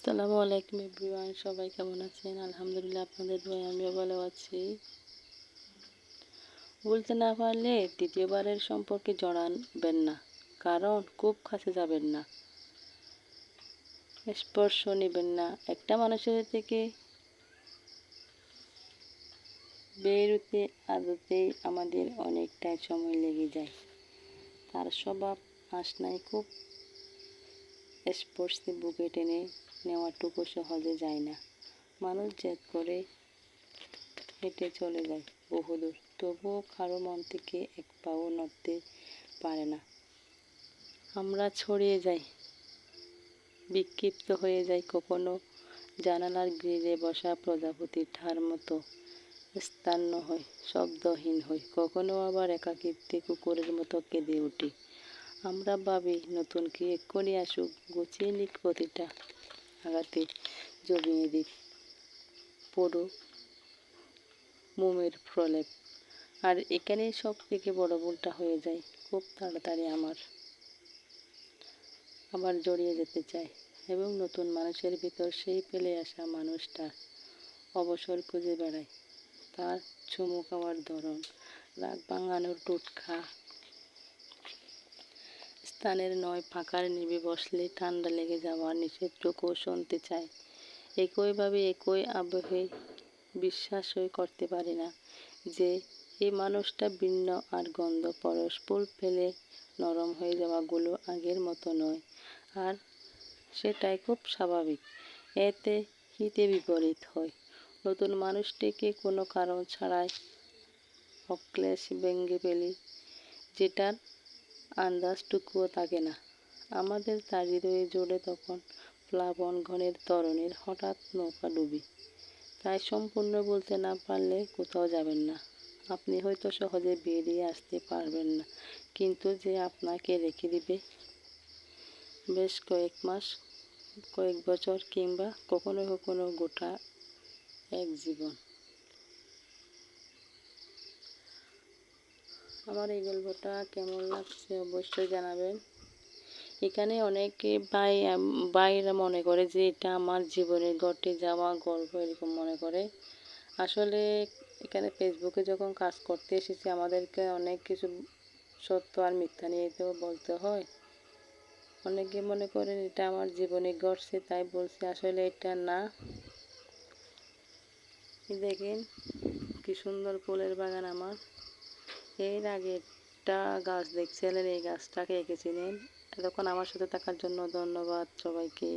আসসালামু আলাইকুম এভরিওয়ান, সবাই কেমন আছেন? আলহামদুলিল্লাহ, আপনাদের দোয়ায় আমিও ভালো আছি। বলতে না পারলে দ্বিতীয়বারের সম্পর্কে জড়াবেন না, কারণ খুব কাছে যাবেন না, স্পর্শ নেবেন না। একটা মানুষের থেকে বেরোতে আদতেই আমাদের অনেকটাই সময় লেগে যায়। তার স্বভাব আসনাই খুব স্পর্শে বুকে টেনে নেওয়াটুকু সহজে যায় না। মানুষ জেদ করে হেঁটে চলে যায় বহুদূর, তবুও কারো মন থেকে এক পাও নড়তে পারে না। আমরা ছড়িয়ে যাই, বিক্ষিপ্ত হয়ে যাই, কখনো জানালার গ্রিলে বসা প্রজাপতির ঠার মতো স্থান্য হয়, শব্দহীন হই, কখনো আবার একাকিত্বে কুকুরের মতো কেঁদে উঠি। আমরা ভাবি নতুন কি এক্ষুনি আসুক, গুছিয়ে নিক প্রতিটা আঘাতে, জমিয়ে দিক পুরো মোমের প্রলেপ। আর এখানেই সব থেকে বড় ভুলটা হয়ে যায়। খুব তাড়াতাড়ি আবার জড়িয়ে যেতে চায়, এবং নতুন মানুষের ভিতর সেই ফেলে আসা মানুষটার অবসর খুঁজে বেড়ায়। তার চুমু খাওয়ার ধরন, রাগ ভাঙানোর টোটকা, স্থানের নয় ফাঁকার নিভে বসলে ঠান্ডা লেগে যাওয়ার নিষেধটুকু শুনতে চায়। একইভাবে একই আবহে বিশ্বাসই করতে পারি না যে এই মানুষটা ভিন্ন, আর গন্ধ পরস্পর ফেলে নরম হয়ে যাওয়াগুলো আগের মতো নয়। আর সেটাই খুব স্বাভাবিক। এতে হিতে বিপরীত হয়। নতুন মানুষটিকে কোনো কারণ ছাড়াই অক্লেশ ভেঙে ফেলি, যেটার আন্দাজটুকুও থাকে না আমাদের। তার হৃদয়ে জোড়ে তখন প্লাবন ঘনের তরণীর হঠাৎ নৌকা ডুবি। তাই সম্পূর্ণ বলতে না পারলে কোথাও যাবেন না। আপনি হয়তো সহজে বেরিয়ে আসতে পারবেন না, কিন্তু যে আপনাকে রেখে দিবে বেশ কয়েক মাস, কয়েক বছর, কিংবা কখনো কখনো গোটা এক জীবন। আমার এই গল্পটা কেমন লাগছে অবশ্যই জানাবেন। এখানে অনেকে ভাইরা মনে করে যে এটা আমার জীবনে ঘটে যাওয়া গল্প, এরকম মনে করে। আসলে এখানে ফেসবুকে যখন কাজ করতে এসেছি, আমাদেরকে অনেক কিছু সত্য আর মিথ্যা নিয়ে তো বলতে হয়। অনেকে মনে করেন এটা আমার জীবনে ঘটছে, তাই বলছি। আসলে এটা না। দেখেন কি সুন্দর ফুলের বাগান আমার। এর আগে একটা গাছ দেখছিলেন, এই গাছটাকে এঁকেছিলেন। এতক্ষণ আমার সাথে থাকার জন্য ধন্যবাদ সবাইকে।